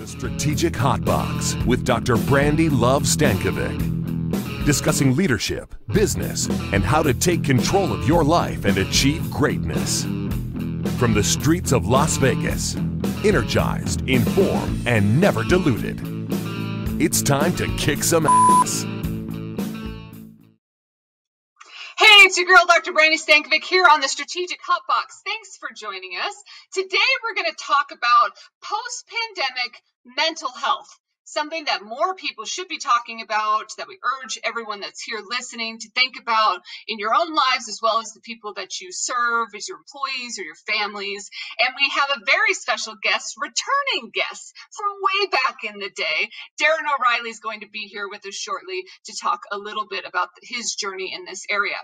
Strategic Hotbox with Dr. Brandy Love Stankovic, discussing leadership, business, and how to take control of your life and achieve greatness. From the streets of Las Vegas, energized, informed, and never diluted. It's time to kick some ass. Hey, it's your girl, Dr. Brandy Stankovic, here on the Strategic Hotbox. Thanks for joining us. Today, we're going to talk about post-pandemic mental health, something that more people should be talking about, that we urge everyone that's here listening to think about in your own lives, as well as the people that you serve as your employees or your families. And we have a very special guest, returning guest from way back in the day. Darren O'Reilly is going to be here with us shortly to talk a little bit about his journey in this area.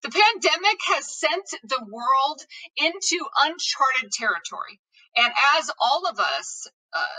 The pandemic has sent the world into uncharted territory. And as all of us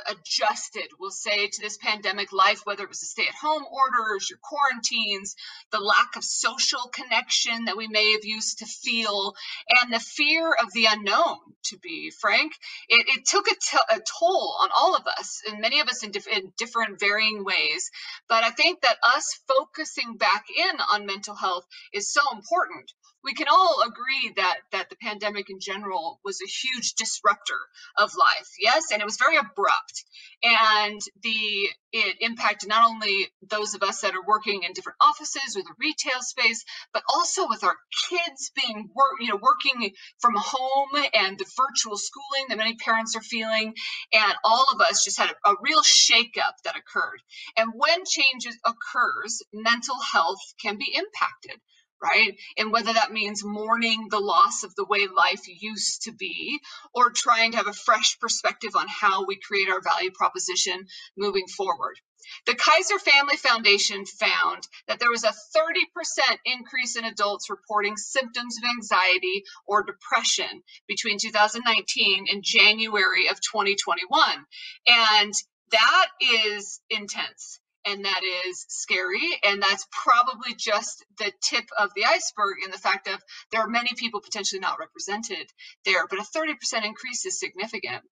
adjusted, we'll say, to this pandemic life, whether it was the stay-at-home orders, your quarantines, the lack of social connection that we may have used to feel, and the fear of the unknown, to be frank, it took a toll on all of us, and many of us in different varying ways. But I think that us focusing back in on mental health is so important. We can all agree that the pandemic in general was a huge disruptor of life, yes, and it was very abrupt, and it impacted not only those of us that are working in different offices or the retail space, but also with our kids being working from home and the virtual schooling that many parents are feeling, and all of us just had a real shakeup that occurred. And when change occurs, mental health can be impacted, right? And whether that means mourning the loss of the way life used to be, or trying to have a fresh perspective on how we create our value proposition moving forward. The Kaiser Family Foundation found that there was a 30% increase in adults reporting symptoms of anxiety or depression between 2019 and January of 2021. And that is intense. And that is scary, and that's probably just the tip of the iceberg in the fact of there are many people potentially not represented there, but a 30% increase is significant.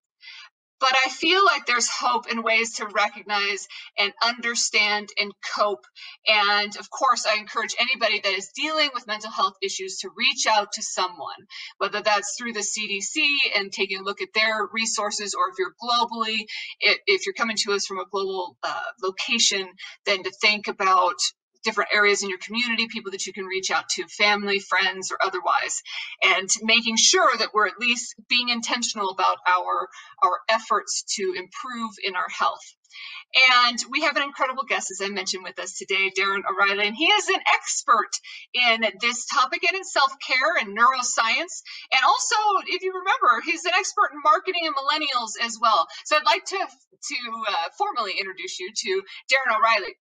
But I feel like there's hope and ways to recognize and understand and cope. And of course, I encourage anybody that is dealing with mental health issues to reach out to someone, whether that's through the CDC and taking a look at their resources, or if you're globally, if you're coming to us from a global location, then to think about different areas in your community, people that you can reach out to, family, friends, or otherwise, and making sure that we're at least being intentional about our efforts to improve in our health. And we have an incredible guest, as I mentioned, with us today, Darren O'Reilly, and he is an expert in this topic and in self-care and neuroscience. And also, if you remember, he's an expert in marketing and millennials as well. So I'd like to formally introduce you to Darren O'Reilly.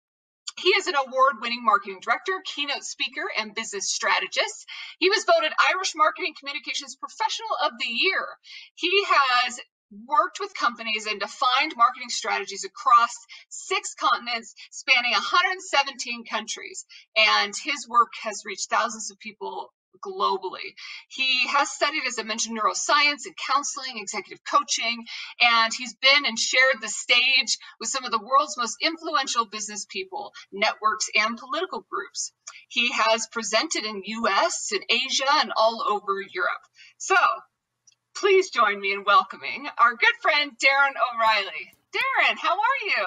He is an award-winning marketing director, keynote speaker, and business strategist. He was voted Irish Marketing Communications Professional of the Year. He has worked with companies and defined marketing strategies across 6 continents, spanning 117 countries. And his work has reached thousands of people globally. He has studied, as I mentioned, neuroscience and counseling, executive coaching, and he's been and shared the stage with some of the world's most influential business people, networks, and political groups. He has presented in US, in Asia, and all over Europe. So please join me in welcoming our good friend, Darren O'Reilly. Darren, how are you?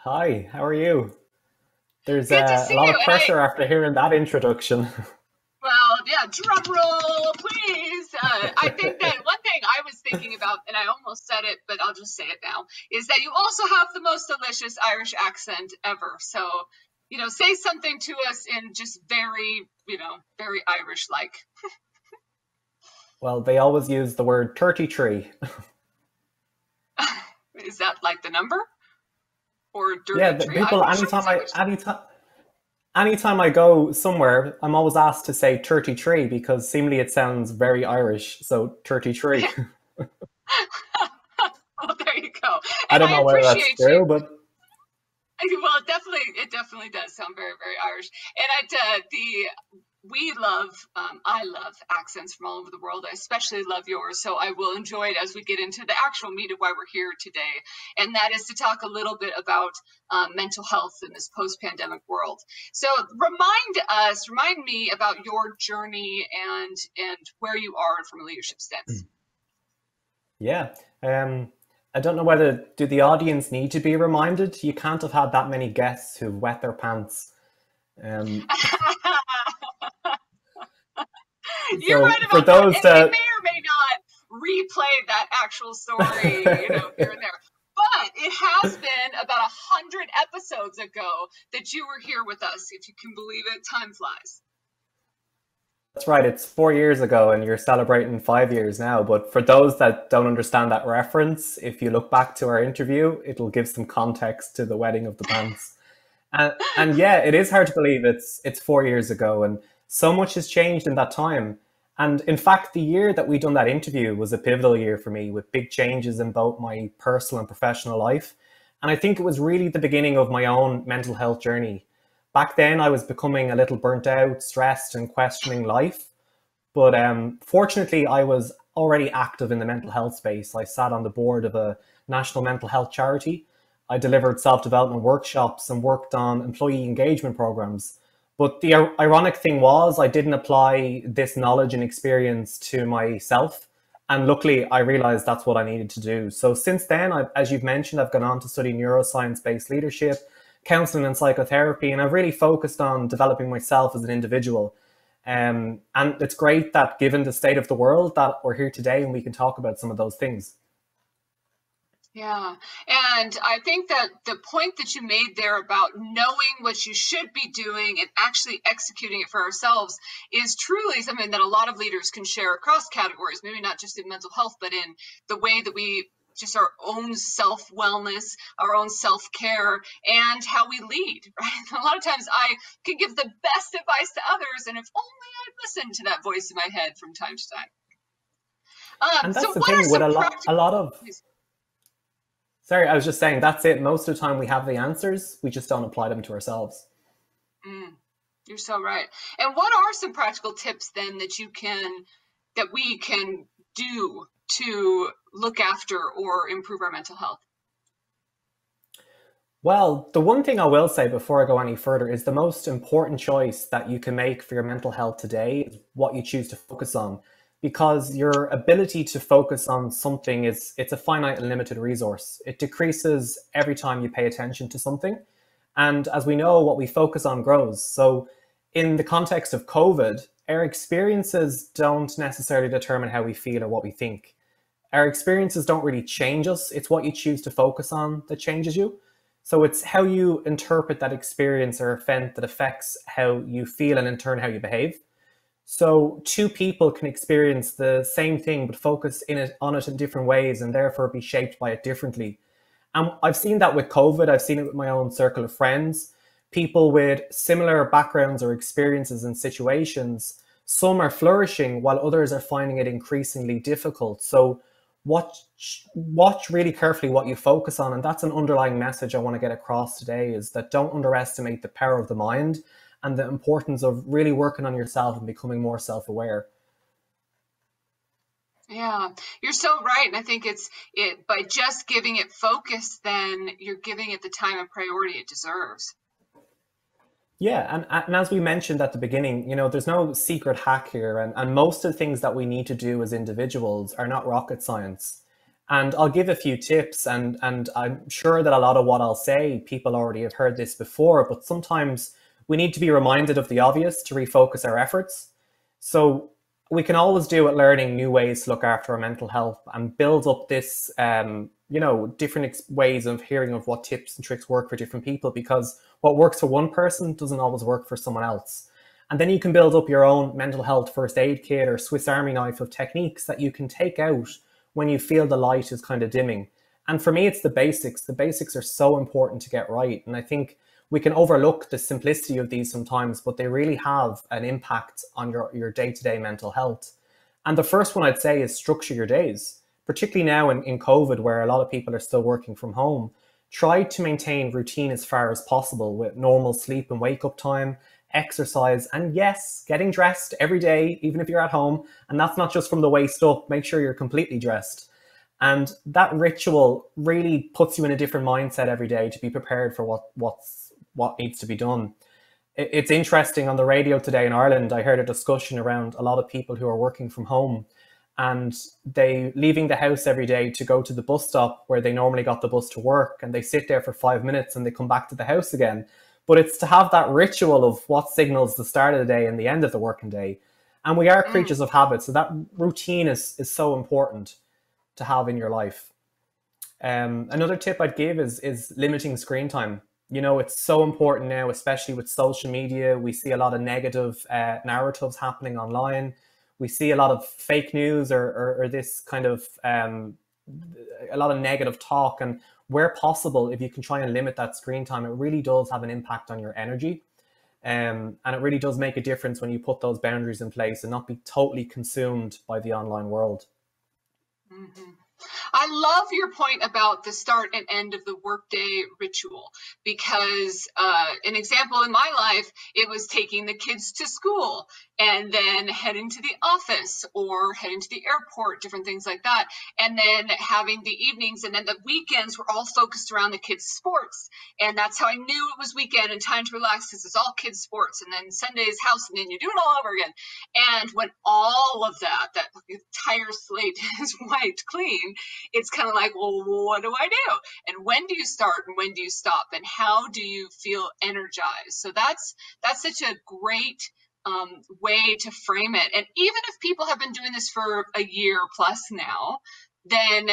Hi, how are you? There's a lot of pressure after hearing that introduction. Well, yeah, drum roll, please. I think that one thing I was thinking about, and I almost said it, but I'll just say it now, is that you also have the most delicious Irish accent ever. So, say something to us in just very, very Irish-like. Well, they always use the word 33. Is that like the number? Or dirty yeah, tree? People, anytime I go somewhere, I'm always asked to say 33 because seemingly it sounds very Irish. So 33. Well, there you go. And I don't know whether that's true, but well, it definitely does sound very, very Irish. And we love, I love accents from all over the world. I especially love yours. So I will enjoy it as we get into the actual meat of why we're here today. And that is to talk a little bit about mental health in this post-pandemic world. So remind me about your journey and where you are from a leadership stance. Yeah. I don't know whether, do the audience need to be reminded? You can't have had that many guests who've wet their pants. You're right about that. And we may or may not replay that actual story, here and there. But it has been about 100 episodes ago that you were here with us. If you can believe it, time flies. That's right. It's 4 years ago and you're celebrating 5 years now. But for those that don't understand that reference, if you look back to our interview, it'll give some context to the wetting of the pants. And yeah, it is hard to believe it's 4 years ago and so much has changed in that time. And in fact, the year that we done that interview was a pivotal year for me with big changes in both my personal and professional life. And I think it was really the beginning of my own mental health journey. Back then, I was becoming a little burnt out, stressed and questioning life. But fortunately, I was already active in the mental health space. I sat on the board of a national mental health charity. I delivered self-development workshops and worked on employee engagement programs. But the ironic thing was I didn't apply this knowledge and experience to myself. And luckily, I realized that's what I needed to do. So since then, as you've mentioned, I've gone on to study neuroscience-based leadership, counseling and psychotherapy, and I've really focused on developing myself as an individual. And it's great that given the state of the world that we're here today and we can talk about some of those things. Yeah. And I think that the point that you made there about knowing what you should be doing and actually executing it for ourselves is truly something that a lot of leaders can share across categories, maybe not just in mental health, but in the way that we just our own self-wellness, our own self-care, and how we lead, right? A lot of times I can give the best advice to others, and if only I'd listened to that voice in my head from time to time. And that's so the thing with a lot of... Sorry, I was just saying, that's it. Most of the time we have the answers, we just don't apply them to ourselves. You're so right. And what are some practical tips then that we can do to look after or improve our mental health? Well, the one thing I will say before I go any further is the most important choice that you can make for your mental health today is what you choose to focus on. Because your ability to focus on something it's a finite and limited resource. It decreases every time you pay attention to something. And as we know, what we focus on grows. So in the context of COVID, our experiences don't necessarily determine how we feel or what we think. Our experiences don't really change us. It's what you choose to focus on that changes you. So it's how you interpret that experience or event that affects how you feel and in turn how you behave. So two people can experience the same thing but focus on it in different ways and therefore be shaped by it differently. And I've seen that with COVID. I've seen it with my own circle of friends. People with similar backgrounds or experiences and situations, some are flourishing while others are finding it increasingly difficult. So watch really carefully what you focus on. And that's an underlying message I want to get across today, is that don't underestimate the power of the mind and the importance of really working on yourself and becoming more self-aware. Yeah, you're so right. And I think by just giving it focus, then you're giving it the time and priority it deserves. Yeah, and as we mentioned at the beginning, there's no secret hack here. And most of the things that we need to do as individuals are not rocket science. And I'll give a few tips, and I'm sure that a lot of what I'll say, people already have heard this before, but sometimes we need to be reminded of the obvious to refocus our efforts. So we can always do it learning new ways to look after our mental health and build up this, different ways of hearing of what tips and tricks work for different people, because what works for one person doesn't always work for someone else. And then you can build up your own mental health first aid kit or Swiss Army knife of techniques that you can take out when you feel the light is kind of dimming. And for me, it's the basics. The basics are so important to get right. And I think we can overlook the simplicity of these sometimes, but they really have an impact on your day-to-day mental health. And the first one I'd say is structure your days, particularly now in COVID, where a lot of people are still working from home. Try to maintain routine as far as possible with normal sleep and wake up time, exercise, and yes, getting dressed every day, even if you're at home. And that's not just from the waist up, make sure you're completely dressed. And that ritual really puts you in a different mindset every day to be prepared for what needs to be done. It's interesting, on the radio today in Ireland, I heard a discussion around a lot of people who are working from home, and they leaving the house every day to go to the bus stop where they normally got the bus to work, and they sit there for 5 minutes and they come back to the house again. But it's to have that ritual of what signals the start of the day and the end of the working day. And we are creatures of habit, so that routine is so important to have in your life. Another tip I'd give is limiting screen time. You know, it's so important now, especially with social media. We see a lot of negative narratives happening online. We see a lot of fake news or this kind of a lot of negative talk. And where possible, if you can try and limit that screen time, it really does have an impact on your energy. And it really does make a difference when you put those boundaries in place and not be totally consumed by the online world. Mm-hmm. I love your point about the start and end of the workday ritual, because an example in my life, it was taking the kids to school and then heading to the office or heading to the airport, different things like that. And then having the evenings, and then the weekends were all focused around the kids' sports. And that's how I knew it was weekend and time to relax, because it's all kids' sports. And then Sunday's house, and then you do it all over again. And when all of that entire slate is wiped clean, it's kind of like, well, what do I do? And when do you start and when do you stop? And how do you feel energized? So that's such a great way to frame it. And even if people have been doing this for a year plus now, then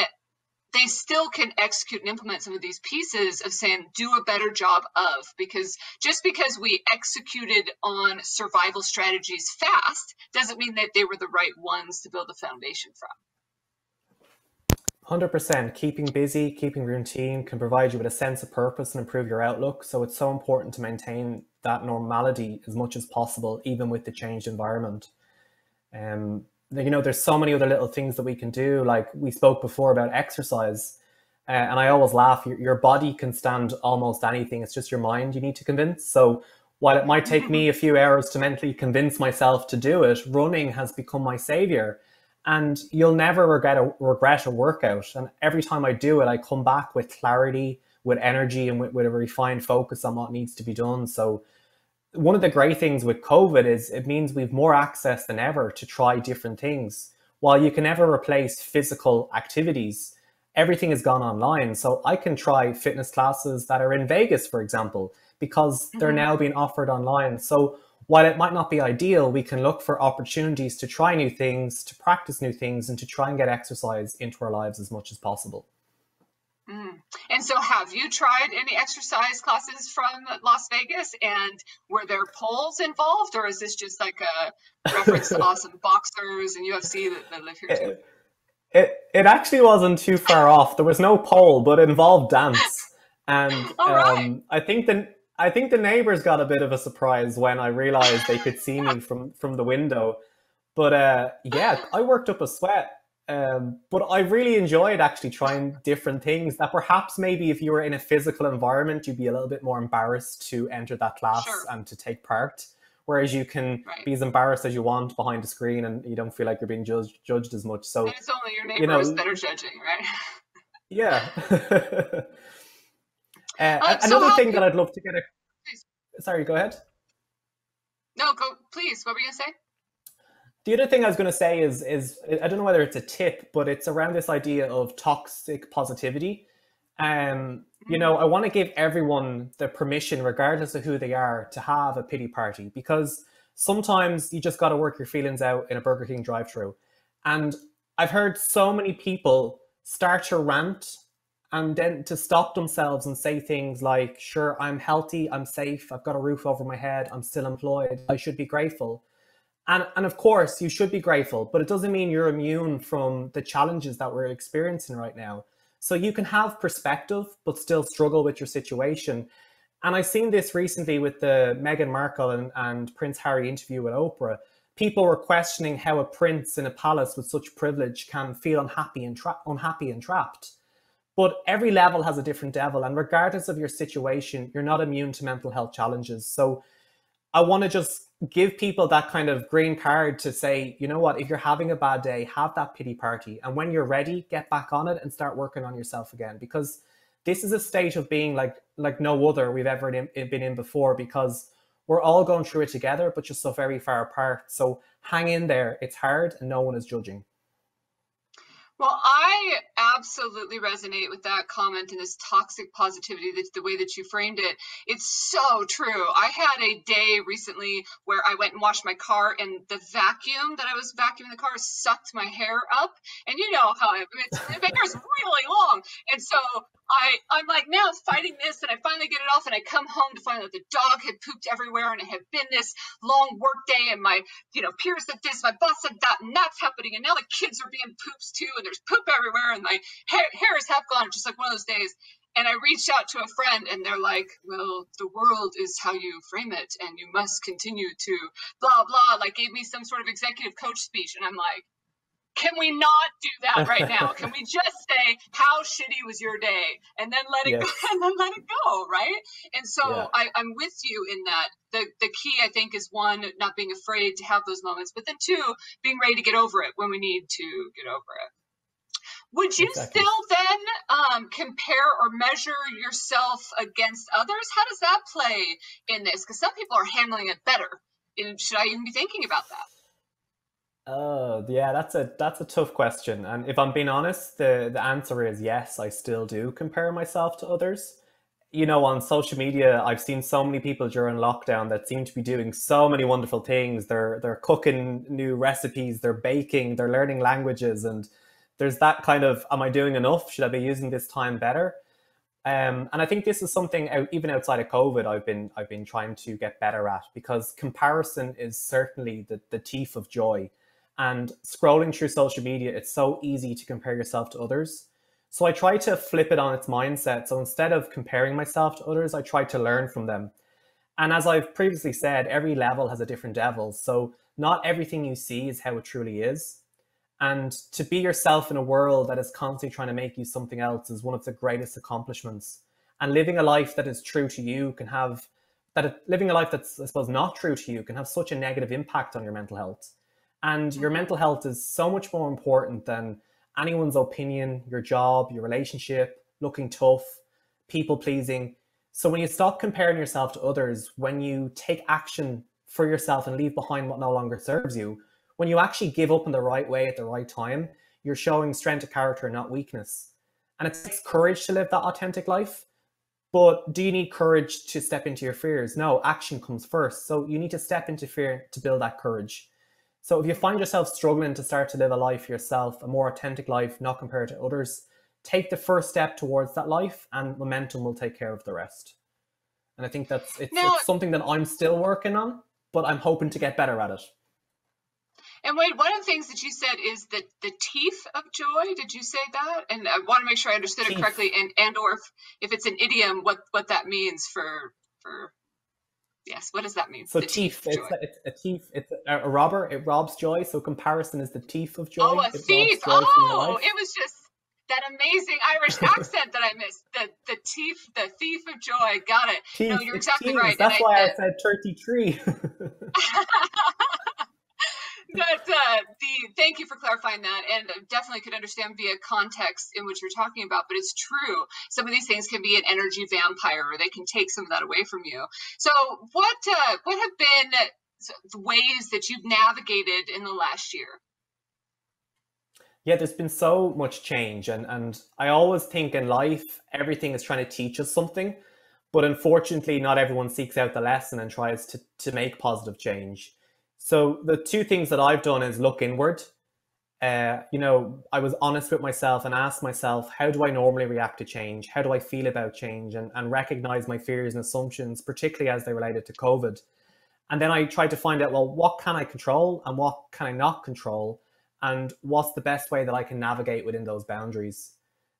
they still can execute and implement some of these pieces of saying, do a better job of, because just because we executed on survival strategies fast doesn't mean that they were the right ones to build a foundation from. 100%. Keeping busy, keeping routine can provide you with a sense of purpose and improve your outlook. So it's so important to maintain that normality as much as possible, even with the changed environment. You know, there's so many other little things that we can do. Like we spoke before about exercise. And I always laugh, your body can stand almost anything. It's just your mind you need to convince. So while it might take me a few hours to mentally convince myself to do it, running has become my savior. And you'll never regret a workout. And every time I do it, I come back with clarity, with energy, and with a refined focus on what needs to be done. So one of the great things with COVID is it means we've more access than ever to try different things. While you can never replace physical activities, everything has gone online. So I can try fitness classes that are in Vegas, for example, because they're now being offered online. So while it might not be ideal, we can look for opportunities to try new things, to practice new things, and to try and get exercise into our lives as much as possible. And so have you tried any exercise classes from Las Vegas, and were there poles involved, or is this just like a reference to awesome boxers and UFC that live here too? It actually wasn't too far off. There was no pole, but it involved dance. And right. I think the neighbors got a bit of a surprise when I realized they could see me from the window. But yeah, I worked up a sweat. But I really enjoyed actually trying different things that perhaps maybe if you were in a physical environment, you'd be a little bit more embarrassed to enter that class and to take part. Whereas you can be as embarrassed as you want behind the screen and you don't feel like you're being judged as much. So and it's only your neighbors that are judging, right? Yeah. Another thing that I'd love to get Sorry, go ahead. No, go, please. What were you going to say? The other thing I was going to say is I don't know whether it's a tip, but it's around this idea of toxic positivity. You know, I want to give everyone the permission, regardless of who they are, to have a pity party, because sometimes you just got to work your feelings out in a Burger King drive-thru. And I've heard so many people start to rant and then to stop themselves and say things like, sure, I'm healthy, I'm safe, I've got a roof over my head, I'm still employed, I should be grateful. And of course, you should be grateful, but it doesn't mean you're immune from the challenges that we're experiencing right now. So you can have perspective, but still struggle with your situation. And I've seen this recently with the Meghan Markle and Prince Harry interview with Oprah. People were questioning how a prince in a palace with such privilege can feel unhappy and trapped. But every level has a different devil. And regardless of your situation, you're not immune to mental health challenges. So I want to just give people that kind of green card to say, you know what, if you're having a bad day, have that pity party. And when you're ready, get back on it and start working on yourself again. Because this is a state of being like no other we've ever been in before, because we're all going through it together, but just so very far apart. So hang in there. It's hard and no one is judging. Well, I absolutely resonate with that comment and this toxic positivity, that's the way that you framed it. It's so true. I had a day recently where I went and washed my car, and the vacuum that I was vacuuming the car sucked my hair up. And you know how the hair's really long. And so I'm like now fighting this, and I finally get it off, and I come home to find that the dog had pooped everywhere, and it had been this long work day, and my peers said this, my boss said that, and that's happening, and now the kids are being poops too, and there's poop everywhere, and my hair is half gone, just like one of those days. And I reached out to a friend, and they're like, well, the world is how you frame it, and you must continue to blah blah, like gave me some sort of executive coach speech. And I'm like, can we not do that right now? Can we just say, how shitty was your day? And then let it go, and then let it go, right? And so I'm with you in that. The key, I think, is one, not being afraid to have those moments, but then two, being ready to get over it when we need to get over it. Would you still then compare or measure yourself against others? How does that play in this? Because some people are handling it better. And should I even be thinking about that? Oh, yeah, that's a tough question. And if I'm being honest, the answer is yes, I still do compare myself to others. On social media, I've seen so many people during lockdown that seem to be doing so many wonderful things. They're cooking new recipes, they're baking, they're learning languages, and there's that kind of, am I doing enough? Should I be using this time better? And I think this is something even outside of COVID, I've been trying to get better at, because comparison is certainly the thief of joy. And scrolling through social media, it's so easy to compare yourself to others. So I try to flip it on its mindset. So instead of comparing myself to others, I try to learn from them. And as I've previously said, every level has a different devil. So not everything you see is how it truly is. And to be yourself in a world that is constantly trying to make you something else is one of the greatest accomplishments. And living a life that is true to you living a life that's, I suppose, not true to you can have such a negative impact on your mental health. And your mental health is so much more important than anyone's opinion, your job, your relationship, looking tough, people pleasing. So when you stop comparing yourself to others, when you take action for yourself and leave behind what no longer serves you, when you actually give up in the right way at the right time, you're showing strength of character, not weakness. And it takes courage to live that authentic life. But do you need courage to step into your fears? No, action comes first. So you need to step into fear to build that courage. So if you find yourself struggling to start to live a life for yourself, a more authentic life, not compared to others, take the first step towards that life, and momentum will take care of the rest. And I think it's something that I'm still working on, but I'm hoping to get better at it. And Wade, one of the things that you said is that the teeth of joy. Did you say that? And I want to make sure I understood it correctly, and or if it's an idiom, what that means for. Yes, what does that mean? So teeth, it's a thief, it's a robber, it robs joy. So comparison is the thief of joy. Oh, a thief. Oh, it was just that amazing Irish accent that I missed. The thief of joy. Got it. Teeth, no, you're exactly right. That's why I said 33. But thank you for clarifying that, and definitely could understand via context in which you're talking about. But it's true. Some of these things can be an energy vampire, or they can take some of that away from you. So, what have been the ways that you've navigated in the last year? Yeah, there's been so much change, and I always think in life everything is trying to teach us something, but unfortunately, not everyone seeks out the lesson and tries to make positive change. So the two things that I've done is look inward. I was honest with myself and asked myself, how do I normally react to change? How do I feel about change? And recognize my fears and assumptions, particularly as they related to COVID. And then I tried to find out, well, what can I control and what can I not control? And what's the best way that I can navigate within those boundaries?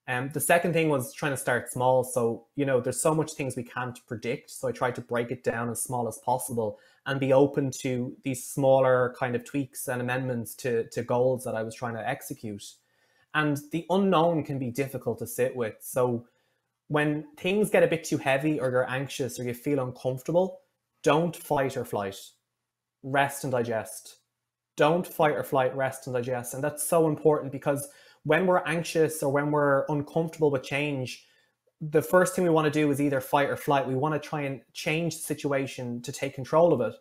The second thing was trying to start small. So, there's so much things we can't predict. So I tried to break it down as small as possible and be open to these smaller kind of tweaks and amendments to goals that I was trying to execute. And the unknown can be difficult to sit with. So when things get a bit too heavy, or you're anxious, or you feel uncomfortable, don't fight or flight, rest and digest. Don't fight or flight, rest and digest. And that's so important because when we're anxious or when we're uncomfortable with change, the first thing we want to do is either fight or flight. We want to try and change the situation to take control of it.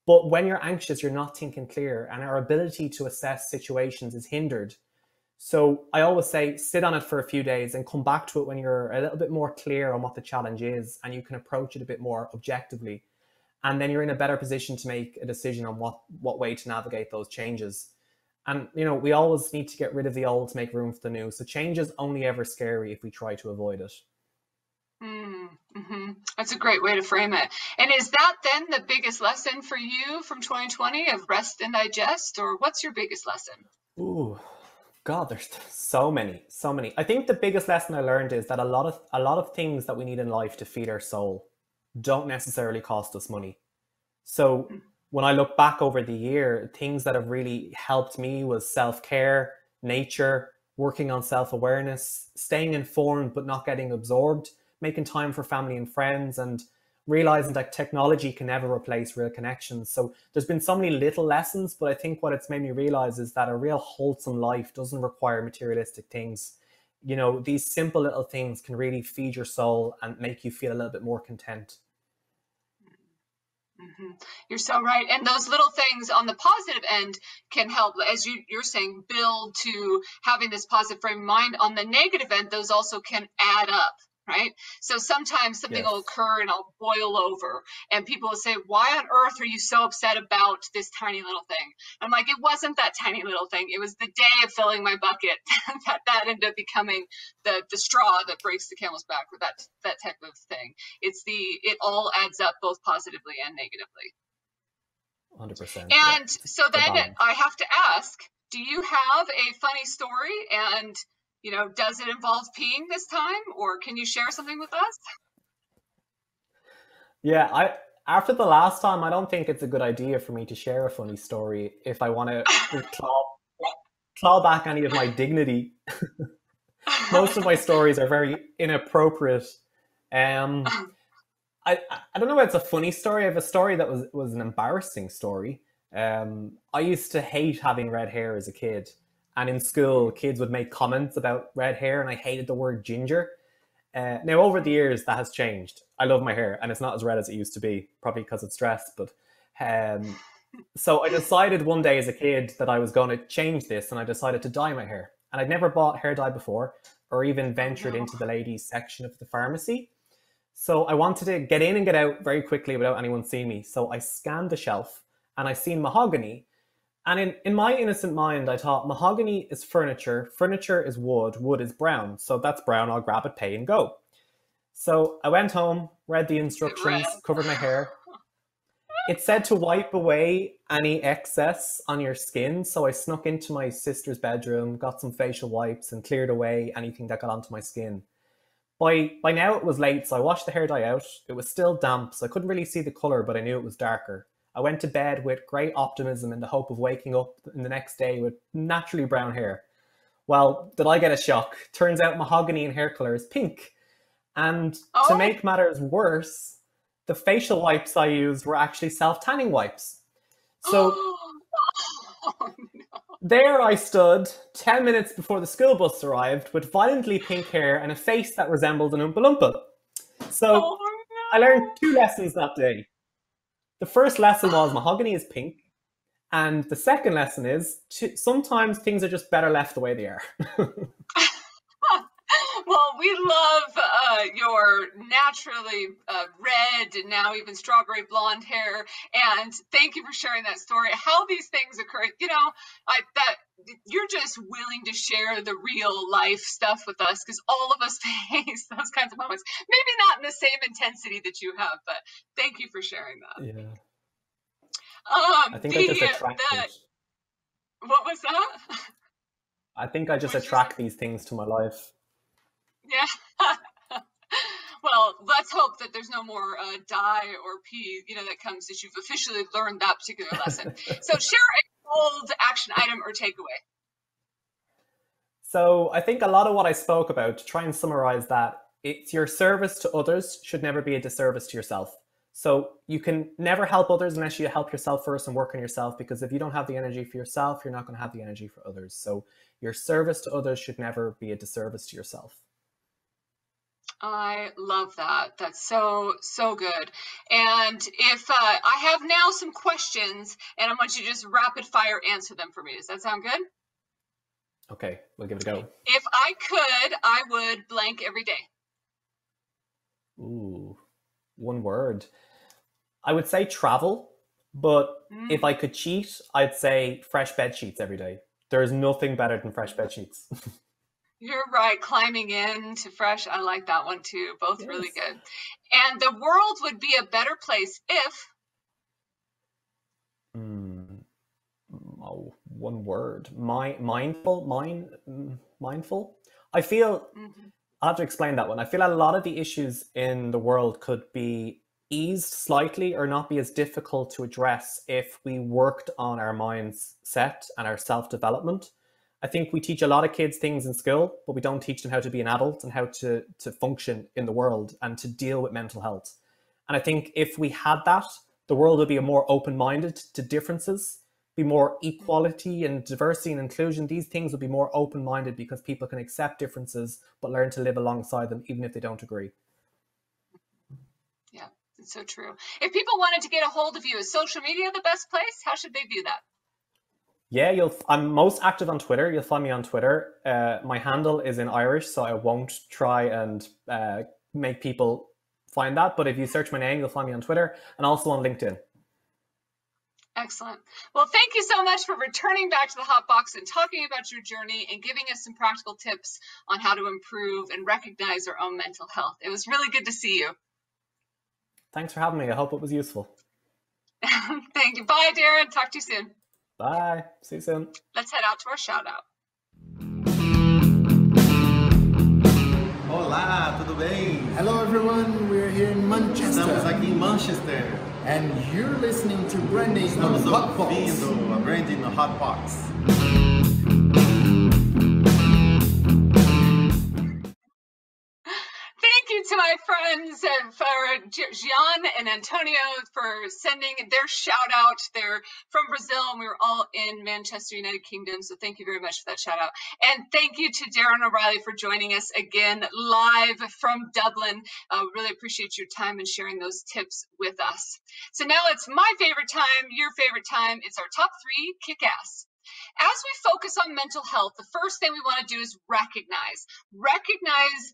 But when you're anxious, you're not thinking clear, and our ability to assess situations is hindered. So I always say, sit on it for a few days and come back to it when you're a little bit more clear on what the challenge is and you can approach it a bit more objectively. And then you're in a better position to make a decision on what way to navigate those changes. And, you know, we always need to get rid of the old to make room for the new. So change is only ever scary if we try to avoid it. Mm-hmm. That's a great way to frame it. And is that then the biggest lesson for you from 2020 of rest and digest, or what's your biggest lesson? Ooh, God, there's so many. I think the biggest lesson I learned is that a lot of things that we need in life to feed our soul don't necessarily cost us money. So when I look back over the year, things that have really helped me was self-care, nature, working on self-awareness, staying informed but not getting absorbed, making time for family and friends, and realizing that technology can never replace real connections. So there's been so many little lessons, but I think what it's made me realize is that a real wholesome life doesn't require materialistic things. You know, these simple little things can really feed your soul and make you feel a little bit more content. Mm-hmm. You're so right. And those little things on the positive end can help, as you're saying, build to having this positive frame of mind. On the negative end, those also can add up. Right. So sometimes something will occur and I'll boil over and people will say, why on earth are you so upset about this tiny little thing? I'm like, it wasn't that tiny little thing. It was the day of filling my bucket that ended up becoming the straw that breaks the camel's back, or that type of thing. It all adds up both positively and negatively. 100%. And so then I have to ask, do you have a funny story, and you know, does it involve peeing this time, or can you share something with us? Yeah, after the last time, I don't think it's a good idea for me to share a funny story if I want to claw back any of my dignity. Most of my stories are very inappropriate. I don't know if it's a funny story. I have a story that was an embarrassing story. I used to hate having red hair as a kid. And in school, kids would make comments about red hair, and I hated the word ginger. Now, over the years, that has changed. I love my hair, and it's not as red as it used to be, probably because it's stress. But so I decided one day as a kid that I was going to change this, and I decided to dye my hair. And I'd never bought hair dye before, or even ventured into the ladies section of the pharmacy. So I wanted to get in and get out very quickly without anyone seeing me. So I scanned the shelf, and I seen mahogany. And in my innocent mind, I thought mahogany is furniture is wood is brown. So that's brown, I'll grab it, pay and go. So I went home, read the instructions, covered my hair. It said to wipe away any excess on your skin. So I snuck into my sister's bedroom, got some facial wipes and cleared away anything that got onto my skin. By now it was late, so I washed the hair dye out. It was still damp, so I couldn't really see the color, but I knew it was darker. I went to bed with great optimism in the hope of waking up in the next day with naturally brown hair. Well, did I get a shock? Turns out mahogany in hair color is pink. And to make matters worse, the facial wipes I used were actually self-tanning wipes. So there I stood 10 minutes before the school bus arrived with violently pink hair and a face that resembled an Oompa Loompa. So I learned 2 lessons that day. The first lesson was mahogany is pink. And the second lesson is sometimes things are just better left the way they are. Well, we love your naturally red and now even strawberry blonde hair. And thank you for sharing that story. How these things occur, you know, that you're just willing to share the real life stuff with us, because all of us face those kinds of moments. Maybe not in the same intensity that you have, but thank you for sharing that. Yeah. I think I just attract What was that? I think I just attract these things to my life. Yeah. Well, let's hope that there's no more dye or pee, you know, that comes as you've officially learned that particular lesson. So share a bold action item or takeaway. So I think a lot of what I spoke about, to try and summarize that, it's your service to others should never be a disservice to yourself. So you can never help others unless you help yourself first and work on yourself, because if you don't have the energy for yourself, you're not going to have the energy for others. So your service to others should never be a disservice to yourself. I love that. That's so, so good. And if I have now some questions, and I want you to just rapid fire answer them for me. Does that sound good? Okay, we'll give it a go. If I could, I would blank every day. Ooh, one word. I would say travel, but if I could cheat, I'd say fresh bed sheets every day. There's nothing better than fresh bed sheets. You're right. Climbing into fresh. I like that one too. Both Yes. really good. And the world would be a better place if. Oh, one word. Mindful. I feel, I'll have to explain that one. I feel a lot of the issues in the world could be eased slightly or not be as difficult to address if we worked on our mindset and our self-development. I think we teach a lot of kids things in school, but we don't teach them how to be an adult and how to function in the world and to deal with mental health. And I think if we had that, the world would be more open-minded to differences, be more equality and diversity and inclusion. These things would be more open-minded because people can accept differences, but learn to live alongside them, even if they don't agree. Yeah, it's so true. If people wanted to get a hold of you, is social media the best place? How should they view that? Yeah, I'm most active on Twitter. You'll find me on Twitter. My handle is in Irish, so I won't try and make people find that. But if you search my name, you'll find me on Twitter and also on LinkedIn. Excellent. Well, thank you so much for returning back to the Hot Box and talking about your journey and giving us some practical tips on how to improve and recognize our own mental health. It was really good to see you. Thanks for having me. I hope it was useful. Thank you. Bye, Darren. Talk to you soon. Bye. See you soon. Let's head out to our shout out. Olá, tudo bem? Hello everyone, we're here in Manchester. Estamos aqui em Manchester. And you're listening to Brandy on Estamos the Hot Box. ouvindo a Brandy no Hot Box. Thank you to my friends for Gian and Antonio for sending their shout out. They're from Brazil and we were all in Manchester, United Kingdom. So thank you very much for that shout out. And thank you to Darren O'Reilly for joining us again live from Dublin. Really appreciate your time and sharing those tips with us. So now it's my favorite time, your favorite time. It's our top 3 kick-ass. As we focus on mental health, the first thing we want to do is recognize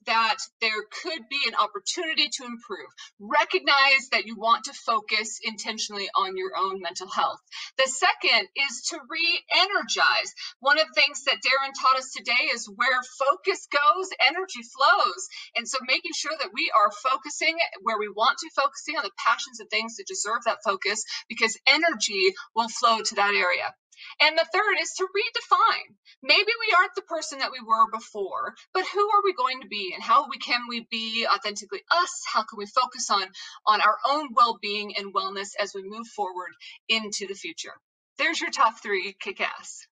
that there could be an opportunity to improve. Recognize that you want to focus intentionally on your own mental health. The second is to re-energize. One of the things that Darren taught us today is where focus goes, energy flows. And so making sure that we are focusing where we want to, focusing on the passions and things that deserve that focus, because energy will flow to that area. And the third is to redefine. Maybe we aren't the person that we were before, but who are we going to be, and how can we be authentically us? How can we focus on our own well-being and wellness as we move forward into the future? There's your top 3 kick-ass.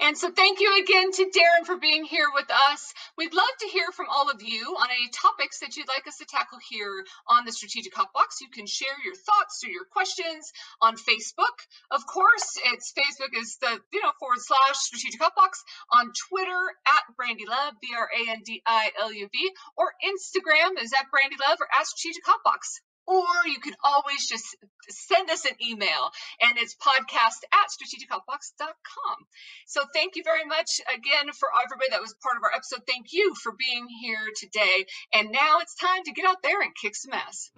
And so thank you again to Darren for being here with us. We'd love to hear from all of you on any topics that you'd like us to tackle here on the Strategic Hot Box. You can share your thoughts or your questions on Facebook. Of course, Facebook is the / Strategic Hot Box. On Twitter at Brandy Love, BRANDILUV, or Instagram is at Brandy Love or at Strategic Hot Box. Or you can always just send us an email, and it's podcast@strategichotbox.com. So thank you very much again for everybody that was part of our episode. Thank you for being here today. And now it's time to get out there and kick some ass.